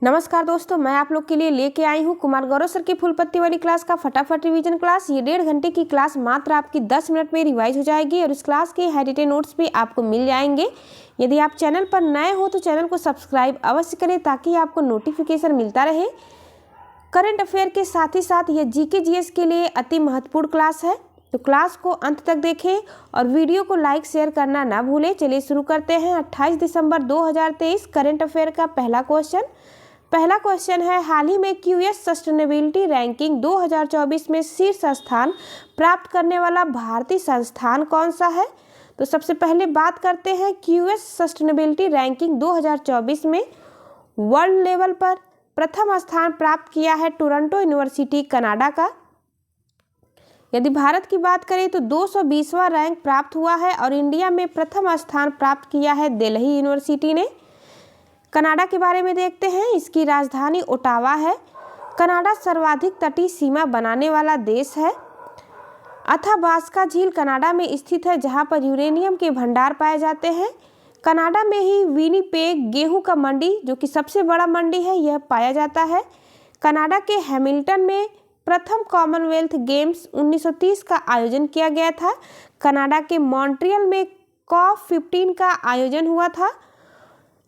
नमस्कार दोस्तों, मैं आप लोग के लिए लेके आई हूँ कुमार गौरव सर की फुल पत्ती वाली क्लास का फटाफट रिवीजन क्लास। ये 1.5 घंटे की क्लास मात्र आपकी 10 मिनट में रिवाइज हो जाएगी और इस क्लास के हाइलाइटेड नोट्स भी आपको मिल जाएंगे। यदि आप चैनल पर नए हो तो चैनल को सब्सक्राइब अवश्य करें ताकि आपको नोटिफिकेशन मिलता रहे। करंट अफेयर के साथ ही साथ यह जीके जीएस के लिए अति महत्वपूर्ण क्लास है, तो क्लास को अंत तक देखें और वीडियो को लाइक शेयर करना ना भूलें। चलिए शुरू करते हैं। 28 दिसंबर 2023 करंट अफेयर का पहला क्वेश्चन है, हाल ही में क्यूएस सस्टेनेबिलिटी रैंकिंग 2024 में शीर्ष स्थान प्राप्त करने वाला भारतीय संस्थान कौन सा है। तो सबसे पहले बात करते हैं क्यूएस सस्टेनेबिलिटी रैंकिंग 2024 में वर्ल्ड लेवल पर प्रथम स्थान प्राप्त किया है टोरंटो यूनिवर्सिटी कनाडा का। यदि भारत की बात करें तो 220वां रैंक प्राप्त हुआ है और इंडिया में प्रथम स्थान प्राप्त किया है दिल्ली यूनिवर्सिटी ने। कनाडा के बारे में देखते हैं, इसकी राजधानी ओटावा है। कनाडा सर्वाधिक तटीय सीमा बनाने वाला देश है। अथाबास्का झील कनाडा में स्थित है जहां पर यूरेनियम के भंडार पाए जाते हैं। कनाडा में ही विनिपेग गेहूं का मंडी, जो कि सबसे बड़ा मंडी है, यह पाया जाता है। कनाडा के हैमिल्टन में प्रथम कॉमनवेल्थ गेम्स 1930 का आयोजन किया गया था। कनाडा के मॉन्ट्रियल में COP15 का आयोजन हुआ था,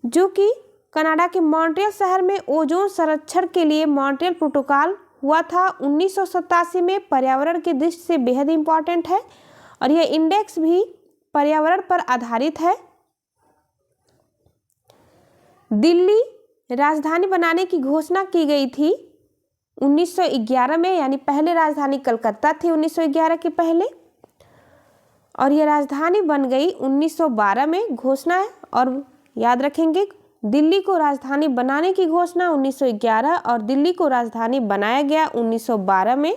जो कि कनाडा के मॉन्ट्रियल शहर में ओजोन संरक्षण के लिए मॉन्ट्रियल प्रोटोकॉल हुआ था 1987 में। पर्यावरण की दृष्टि से बेहद इंपॉर्टेंट है और यह इंडेक्स भी पर्यावरण पर आधारित है। दिल्ली राजधानी बनाने की घोषणा की गई थी 1911 में, यानी पहले राजधानी कलकत्ता थी 1911 के पहले, और यह राजधानी बन गई 1912 में। घोषणा है और याद रखेंगे, दिल्ली को राजधानी बनाने की घोषणा 1911 और दिल्ली को राजधानी बनाया गया 1912 में।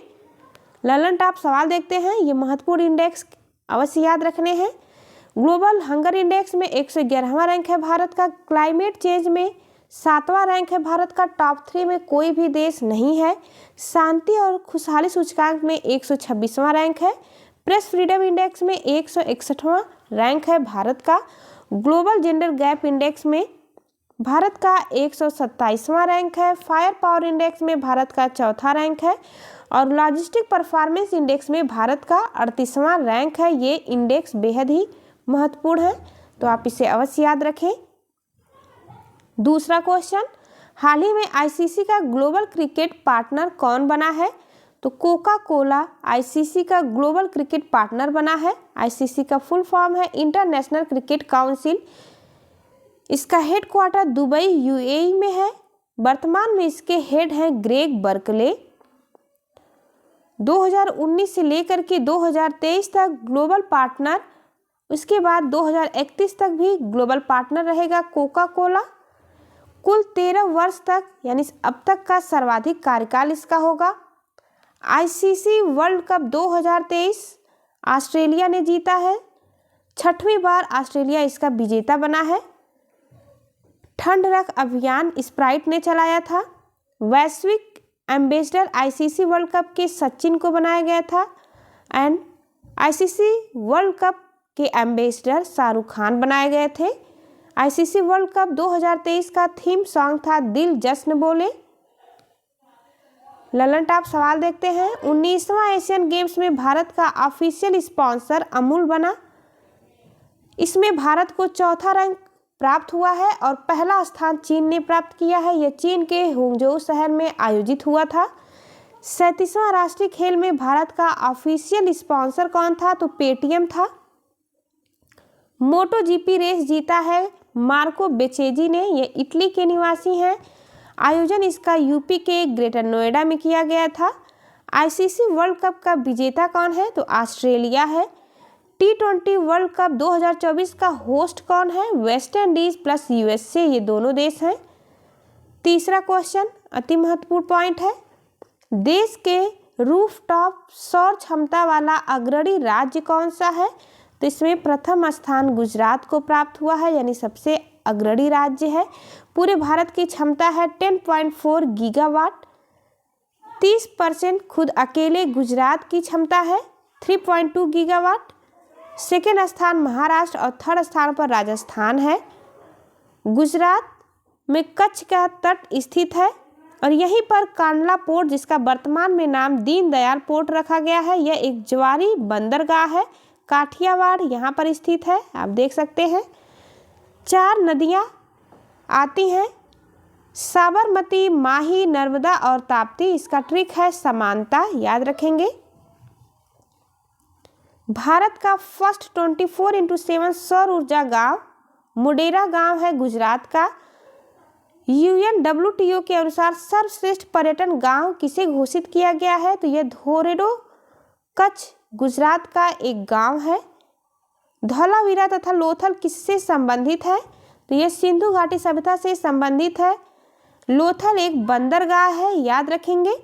ललन टॉप सवाल देखते हैं, ये महत्वपूर्ण इंडेक्स अवश्य याद रखने हैं। ग्लोबल हंगर इंडेक्स में 111वां रैंक है भारत का। क्लाइमेट चेंज में 7वां रैंक है भारत का। टॉप 3 में कोई भी देश नहीं है। शांति और खुशहाली सूचकांक में 126वां रैंक है। प्रेस फ्रीडम इंडेक्स में 161वां रैंक है भारत का। ग्लोबल जेंडर गैप इंडेक्स में भारत का 127वां रैंक है। फायर पावर इंडेक्स में भारत का 4था रैंक है और लॉजिस्टिक परफॉर्मेंस इंडेक्स में भारत का 38वां रैंक है। ये इंडेक्स बेहद ही महत्वपूर्ण है, तो आप इसे अवश्य याद रखें। दूसरा क्वेश्चन, हाल ही में आईसीसी का ग्लोबल क्रिकेट पार्टनर कौन बना है। तो कोका कोला आईसीसी का ग्लोबल क्रिकेट पार्टनर बना है। आईसीसी का फुल फॉर्म है इंटरनेशनल क्रिकेट काउंसिल। इसका हेडक्वार्टर दुबई यूएई में है। वर्तमान में इसके हेड हैं ग्रेग बर्कले। 2019 से लेकर के 2023 तक ग्लोबल पार्टनर, उसके बाद 2031 तक भी ग्लोबल पार्टनर रहेगा कोका कोला। कुल 13 वर्ष तक, यानी अब तक का सर्वाधिक कार्यकाल इसका होगा। आईसीसी वर्ल्ड कप 2023 ऑस्ट्रेलिया ने जीता है। 6वीं बार ऑस्ट्रेलिया इसका विजेता बना है। ठंड रख अभियान स्प्राइट ने चलाया था। वैश्विक एम्बेसडर आईसीसी वर्ल्ड कप के सचिन को बनाया गया था एंड आईसीसी वर्ल्ड कप के एम्बेसडर शाहरुख खान बनाए गए थे। आईसीसी वर्ल्ड कप 2023 का थीम सॉन्ग था दिल जश्न बोले। ललन टॉप सवाल देखते हैं, 19वां एशियन गेम्स में भारत का ऑफिशियल स्पॉन्सर अमूल बना। इसमें भारत को 4था रैंक प्राप्त हुआ है और पहला स्थान चीन ने प्राप्त किया है। यह चीन के होंगझोउ शहर में आयोजित हुआ था। 37वां राष्ट्रीय खेल में भारत का ऑफिशियल स्पॉन्सर कौन था। तो पेटीएम था। मोटो जीपी रेस जीता है मार्को बेचेजी ने। ये इटली के निवासी हैं। आयोजन इसका यूपी के ग्रेटर नोएडा में किया गया था। आईसीसी वर्ल्ड कप का विजेता कौन है। तो ऑस्ट्रेलिया है। T20 वर्ल्ड कप 2024 का होस्ट कौन है। वेस्ट इंडीज प्लस यूएसए, ये दोनों देश हैं। तीसरा क्वेश्चन अति महत्वपूर्ण पॉइंट है, देश के रूफटॉप सौर क्षमता वाला अग्रणी राज्य कौन सा है। तो इसमें प्रथम स्थान गुजरात को प्राप्त हुआ है, यानी सबसे अग्रणी राज्य है। पूरे भारत की क्षमता है 10.4 गीगावाट। 30% खुद अकेले गुजरात की क्षमता है 3.2 गीगावाट। सेकेंड स्थान महाराष्ट्र और थर्ड स्थान पर राजस्थान है। गुजरात में कच्छ का तट स्थित है और यहीं पर कांडला पोर्ट, जिसका वर्तमान में नाम दीनदयाल पोर्ट रखा गया है, यह एक ज्वारी बंदरगाह है। काठियावाड़ यहाँ पर स्थित है, आप देख सकते हैं। 4 नदियाँ आती हैं, साबरमती, माही, नर्मदा और ताप्ती। इसका ट्रिक है समानता, याद रखेंगे। भारत का फर्स्ट 24x7 सौर ऊर्जा गांव मुडेरा गांव है गुजरात का। UNWTO के अनुसार सर्वश्रेष्ठ पर्यटन गांव किसे घोषित किया गया है? तो यह धोरेडो कच्छ गुजरात का एक गांव है। धौलावीरा तथा लोथल किससे संबंधित है? तो यह सिंधु घाटी सभ्यता से संबंधित है। लोथल एक बंदरगाह है, याद रखेंगे।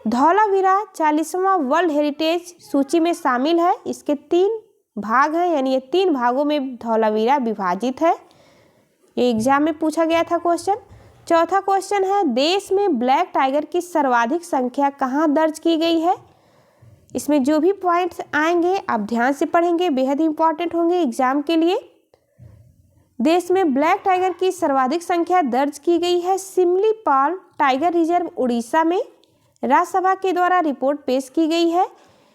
धौलावीरा 40वां वर्ल्ड हेरिटेज सूची में शामिल है। इसके 3 भाग हैं, यानी ये 3 भागों में धौलावीरा विभाजित है। ये एग्जाम में पूछा गया था क्वेश्चन। चौथा क्वेश्चन है, देश में ब्लैक टाइगर की सर्वाधिक संख्या कहाँ दर्ज की गई है? इसमें जो भी पॉइंट्स आएंगे आप ध्यान से पढ़ेंगे, बेहद इंपॉर्टेंट होंगे एग्जाम के लिए। देश में ब्लैक टाइगर की सर्वाधिक संख्या दर्ज की गई है सिमलीपाल टाइगर रिजर्व उड़ीसा में। राज्यसभा के द्वारा रिपोर्ट पेश की गई है।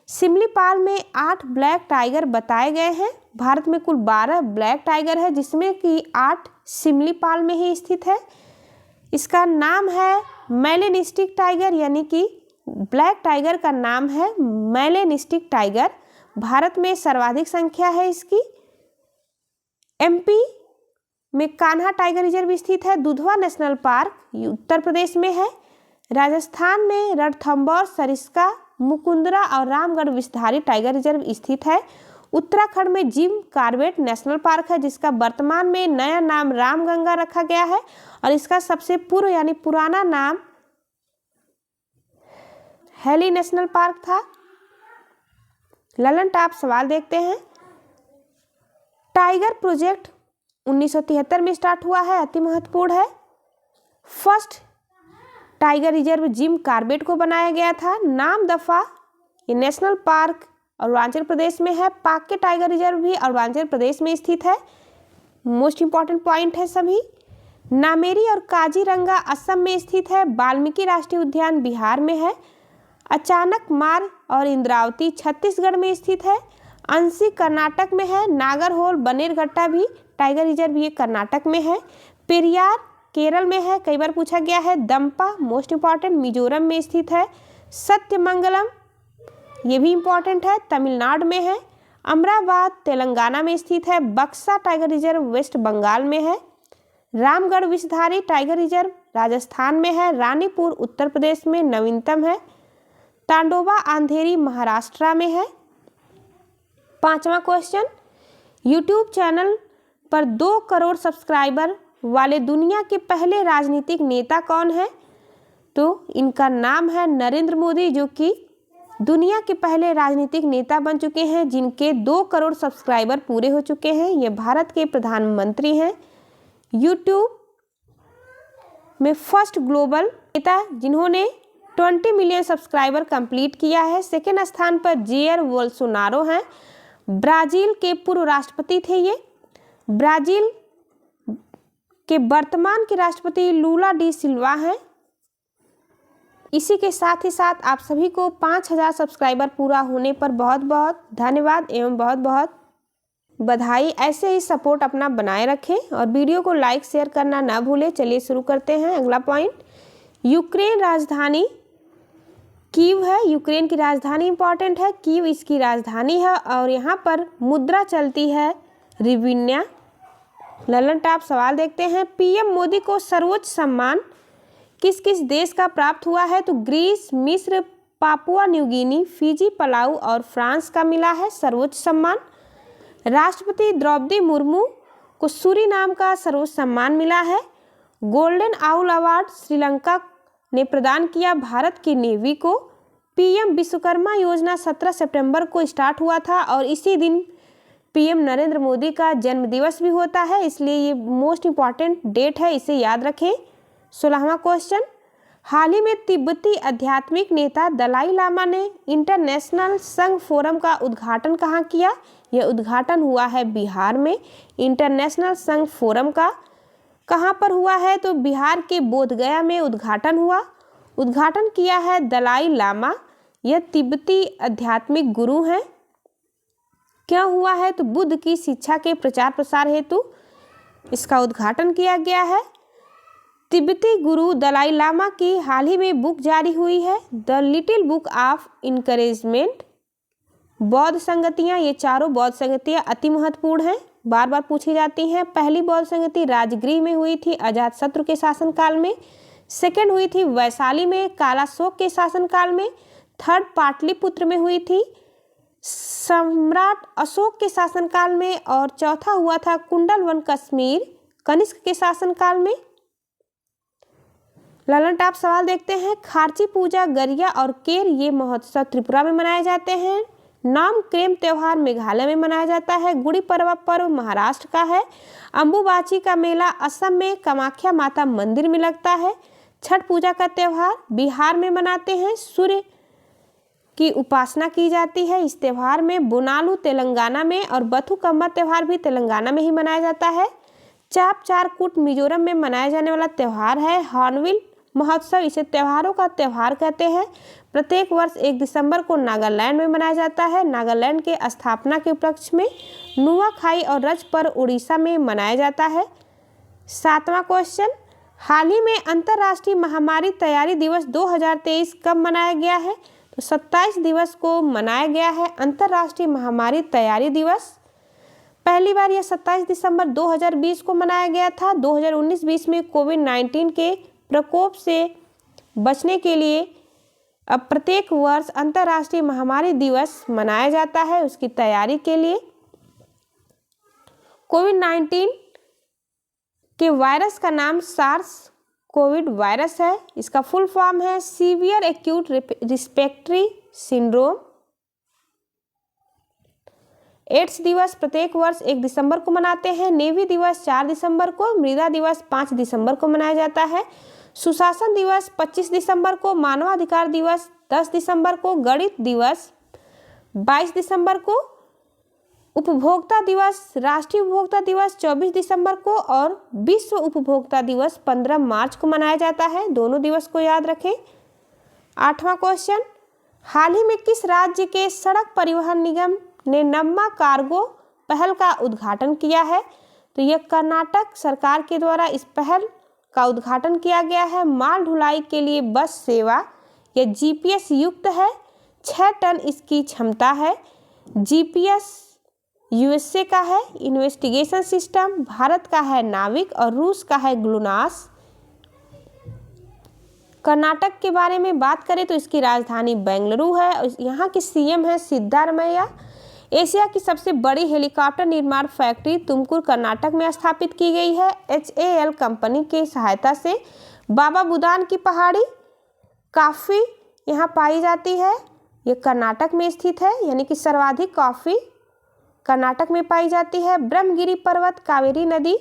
सिमलीपाल में 8 ब्लैक टाइगर बताए गए हैं। भारत में कुल 12 ब्लैक टाइगर है, जिसमें कि 8 सिमलीपाल में ही स्थित है। इसका नाम है मेलेनिस्टिक टाइगर, यानी कि ब्लैक टाइगर का नाम है मेलेनिस्टिक टाइगर। भारत में सर्वाधिक संख्या है इसकी। MP में कान्हा टाइगर रिजर्व स्थित है। दुधवा नेशनल पार्क उत्तर प्रदेश में है। राजस्थान में रणथंभौर, सरिस्का, मुकुंदरा और रामगढ़ विषधारी टाइगर रिजर्व स्थित है। उत्तराखंड में जिम कॉर्बेट नेशनल पार्क है, जिसका वर्तमान में नया नाम रामगंगा रखा गया है और इसका सबसे पूर्व यानी पुराना नाम हेली नेशनल पार्क था। ललन टॉप सवाल देखते हैं। टाइगर प्रोजेक्ट 1973 में स्टार्ट हुआ है, अति महत्वपूर्ण है। First tiger reserve Jim Corbett को बनाया गया था। नाम दफा ये नेशनल पार्क अरुणाचल प्रदेश में है। पाक्के टाइगर रिजर्व भी अरुणाचल प्रदेश में स्थित है। मोस्ट इंपॉर्टेंट पॉइंट है सभी। नामेरी और काजीरंगा असम में स्थित है। वाल्मीकि राष्ट्रीय उद्यान बिहार में है। अचानक मार और इंद्रावती छत्तीसगढ़ में स्थित है। अंसी कर्नाटक में है। नागरहोल बनेरघट्टा भी टाइगर रिजर्व ये कर्नाटक में है। पेरियार केरल में है, कई बार पूछा गया है। दंपा मोस्ट इंपॉर्टेंट मिजोरम में स्थित है। सत्यमंगलम ये भी इंपॉर्टेंट है, तमिलनाडु में है। अमराबाद तेलंगाना में स्थित है। बक्सा टाइगर रिजर्व वेस्ट बंगाल में है। रामगढ़ विषधारी टाइगर रिजर्व राजस्थान में है। रानीपुर उत्तर प्रदेश में नवीनतम है। तांडोबा अंधेरी महाराष्ट्र में है। 5वां क्वेश्चन, यूट्यूब चैनल पर 2 करोड़ सब्सक्राइबर वाले दुनिया के पहले राजनीतिक नेता कौन है? तो इनका नाम है नरेंद्र मोदी, जो कि दुनिया के पहले राजनीतिक नेता बन चुके हैं जिनके 2 करोड़ सब्सक्राइबर पूरे हो चुके हैं। ये भारत के प्रधानमंत्री हैं। यूट्यूब में फर्स्ट ग्लोबल नेता जिन्होंने 20 मिलियन सब्सक्राइबर कंप्लीट किया है। सेकेंड स्थान पर जेयर बोल्सोनारो हैं। ब्राजील के पूर्व राष्ट्रपति थे ये। ब्राजील के वर्तमान के राष्ट्रपति लूला डी सिल्वा हैं। इसी के साथ ही साथ आप सभी को 5000 सब्सक्राइबर पूरा होने पर बहुत बहुत धन्यवाद एवं बहुत बहुत बधाई। ऐसे ही सपोर्ट अपना बनाए रखें और वीडियो को लाइक शेयर करना ना भूलें। चलिए शुरू करते हैं। अगला पॉइंट, यूक्रेन राजधानी कीव है। यूक्रेन की राजधानी इंपॉर्टेंट है, कीव इसकी राजधानी है और यहाँ पर मुद्रा चलती है रिविन्या। ललन टॉप सवाल देखते हैं। PM मोदी को सर्वोच्च सम्मान किस किस देश का प्राप्त हुआ है? तो ग्रीस, मिस्र, Papua New Guinea, Fiji, Palau और फ्रांस का मिला है सर्वोच्च सम्मान। राष्ट्रपति द्रौपदी मुर्मू को सूरीनाम का सर्वोच्च सम्मान मिला है। गोल्डन आउल अवार्ड श्रीलंका ने प्रदान किया भारत की नेवी को। PM विश्वकर्मा योजना 17 सितंबर को स्टार्ट हुआ था और इसी दिन PM नरेंद्र मोदी का जन्म दिवस भी होता है, इसलिए ये मोस्ट इम्पॉर्टेंट डेट है, इसे याद रखें। 16वां क्वेश्चन, हाल ही में तिब्बती आध्यात्मिक नेता दलाई लामा ने इंटरनेशनल संघ फोरम का उद्घाटन कहाँ किया? यह उद्घाटन हुआ है बिहार में इंटरनेशनल संघ फोरम का। कहाँ पर हुआ है? तो बिहार के बोधगया में उद्घाटन हुआ। उद्घाटन किया है दलाई लामा, यह तिब्बती आध्यात्मिक गुरु हैं। क्या हुआ है? तो बुद्ध की शिक्षा के प्रचार प्रसार हेतु इसका उद्घाटन किया गया है। तिब्बती गुरु दलाई लामा की हाल ही में बुक जारी हुई है, the little book of encouragement. बौद्ध संगतियाँ, ये चारों बौद्ध संगतियाँ अति महत्वपूर्ण हैं, बार बार पूछी जाती हैं। पहली बौद्ध संगति राजगृह में हुई थी अजातशत्रु के शासनकाल में। सेकंड हुई थी वैशाली में कालाशोक के शासनकाल में। थर्ड पाटलिपुत्र में हुई थी सम्राट अशोक के शासनकाल में। और चौथा हुआ था कुंडलवन कश्मीर कनिष्क के शासनकाल में। ललन टॉप सवाल देखते हैं। खार्ची पूजा, गरिया और केर ये महोत्सव त्रिपुरा में मनाए जाते हैं। नामक्रेम त्योहार मेघालय में मनाया जाता है। गुड़ी पड़वा पर्व महाराष्ट्र का है। अम्बुबाची का मेला असम में कामाख्या माता मंदिर में लगता है। छठ पूजा का त्योहार बिहार में मनाते हैं। सूर्य की उपासना की जाती है इस त्योहार में। बोनालू तेलंगाना में और बथुकम्मा त्योहार भी तेलंगाना में ही मनाया जाता है। चाप चार कूट मिजोरम में मनाया जाने वाला त्योहार है। हॉर्नबिल महोत्सव, इसे त्योहारों का त्योहार कहते हैं। प्रत्येक वर्ष 1 दिसंबर को नागालैंड में मनाया जाता है। नागालैंड के स्थापना के उपलक्ष्य में नुआखाई और रज पर्व उड़ीसा में मनाया जाता है। 7वां क्वेश्चन, हाल ही में अंतर्राष्ट्रीय महामारी तैयारी दिवस 2023 कब मनाया गया है? तो 27 दिवस को मनाया गया है अंतर्राष्ट्रीय महामारी तैयारी दिवस। पहली बार यह 27 दिसंबर 2020 को मनाया गया था। 2019-20 में कोविड-19 के प्रकोप से बचने के लिए अब प्रत्येक वर्ष अंतर्राष्ट्रीय महामारी दिवस मनाया जाता है उसकी तैयारी के लिए। कोविड-19 के वायरस का नाम सार्स कोविड वायरस है। इसका फुल फॉर्म है severe acute respiratory syndrome. AIDS दिवस प्रत्येक वर्ष 1 दिसंबर को मनाते हैं। नेवी दिवस 4 दिसंबर को, मृदा दिवस 5 दिसंबर को मनाया जाता है। सुशासन दिवस 25 दिसंबर को, मानवाधिकार दिवस 10 दिसंबर को, गणित दिवस 22 दिसंबर को, उपभोक्ता दिवस, राष्ट्रीय उपभोक्ता दिवस 24 दिसंबर को और विश्व उपभोक्ता दिवस 15 मार्च को मनाया जाता है। दोनों दिवस को याद रखें। 8वां क्वेश्चन, हाल ही में किस राज्य के सड़क परिवहन निगम ने नम्मा कार्गो पहल का उद्घाटन किया है? तो यह कर्नाटक सरकार के द्वारा इस पहल का उद्घाटन किया गया है। माल ढुलाई के लिए बस सेवा, यह जीपीएस युक्त है। 6 टन इसकी क्षमता है। जीपीएस यूएसए का है। इन्वेस्टिगेशन सिस्टम भारत का है नाविक और रूस का है ग्लूनास। कर्नाटक के बारे में बात करें तो इसकी राजधानी बेंगलुरु है और यहाँ की सीएम है सिद्धारमैया। एशिया की सबसे बड़ी हेलीकॉप्टर निर्माण फैक्ट्री तुमकुर कर्नाटक में स्थापित की गई है HAL कंपनी की सहायता से। बाबा बुदान की पहाड़ी कॉफ़ी यहाँ पाई जाती है, ये कर्नाटक में स्थित है, यानी कि सर्वाधिक कॉफ़ी कर्नाटक में पाई जाती है। ब्रह्मगिरी पर्वत कावेरी नदी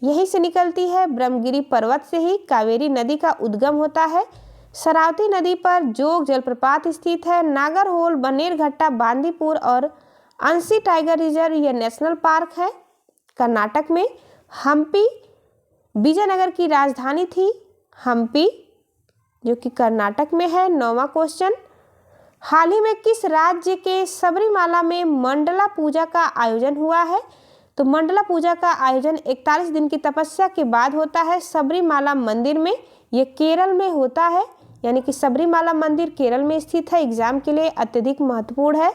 यहीं से निकलती है। ब्रह्मगिरी पर्वत से ही कावेरी नदी का उद्गम होता है। शरावती नदी पर जोग जलप्रपात स्थित है। नागरहोल, बनेरघट्टा, बांदीपुर और अंशी टाइगर रिजर्व यह नेशनल पार्क है कर्नाटक में। हम्पी विजयनगर की राजधानी थी, हम्पी जो कि कर्नाटक में है। 9वां क्वेश्चन, हाल ही में किस राज्य के सबरीमाला में मंडला पूजा का आयोजन हुआ है? तो मंडला पूजा का आयोजन 41 दिन की तपस्या के बाद होता है सबरीमाला मंदिर में। यह केरल में होता है, यानी कि सबरीमाला मंदिर केरल में स्थित है। एग्जाम के लिए अत्यधिक महत्वपूर्ण है।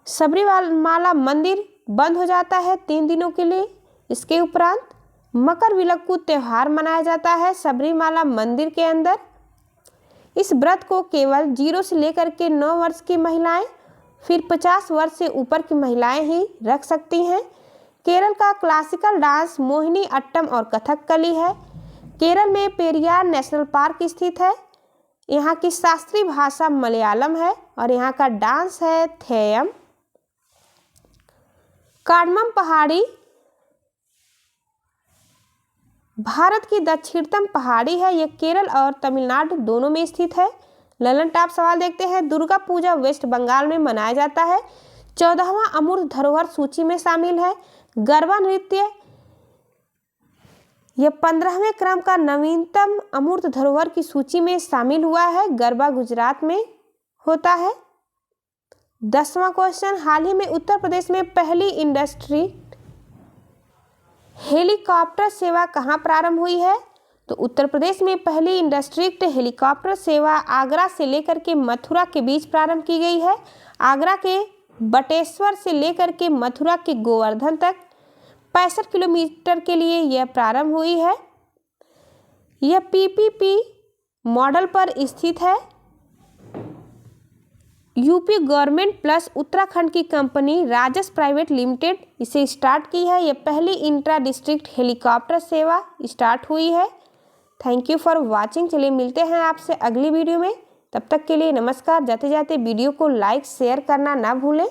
सबरीमाला मंदिर बंद हो जाता है 3 दिनों के लिए। इसके उपरांत मकर विलक्कू त्यौहार मनाया जाता है सबरीमाला मंदिर के अंदर। इस व्रत को केवल 0 से लेकर के 9 वर्ष की महिलाएं, फिर 50 वर्ष से ऊपर की महिलाएं ही रख सकती हैं। केरल का क्लासिकल डांस मोहिनी अट्टम और कथकली है। केरल में पेरियार नेशनल पार्क स्थित है। यहाँ की शास्त्रीय भाषा मलयालम है और यहाँ का डांस है थेयम। कार्डमम पहाड़ी भारत की दक्षिणतम पहाड़ी है। यह केरल और तमिलनाडु दोनों में स्थित है। ललन टॉप सवाल देखते हैं। दुर्गा पूजा वेस्ट बंगाल में मनाया जाता है। 14वां अमूर्त धरोहर सूची में शामिल है। गरबा नृत्य यह 15वें क्रम का नवीनतम अमूर्त धरोहर की सूची में शामिल हुआ है। गरबा गुजरात में होता है। 10वां क्वेश्चन, हाल ही में उत्तर प्रदेश में पहली इंडस्ट्री हेलीकॉप्टर सेवा कहाँ प्रारंभ हुई है? तो उत्तर प्रदेश में पहली इंडस्ट्रिक्ट हेलीकॉप्टर सेवा आगरा से लेकर के मथुरा के बीच प्रारंभ की गई है। आगरा के बटेश्वर से लेकर के मथुरा के गोवर्धन तक 65 किलोमीटर के लिए यह प्रारंभ हुई है। यह पीपीपी मॉडल पर स्थित है। यूपी गवर्नमेंट प्लस उत्तराखंड की कंपनी राजस प्राइवेट लिमिटेड इसे स्टार्ट की है। यह पहली इंट्रा डिस्ट्रिक्ट हेलीकॉप्टर सेवा स्टार्ट हुई है। Thank you for watching. चलिए मिलते हैं आपसे अगली वीडियो में। तब तक के लिए नमस्कार। जाते जाते वीडियो को लाइक शेयर करना ना भूलें।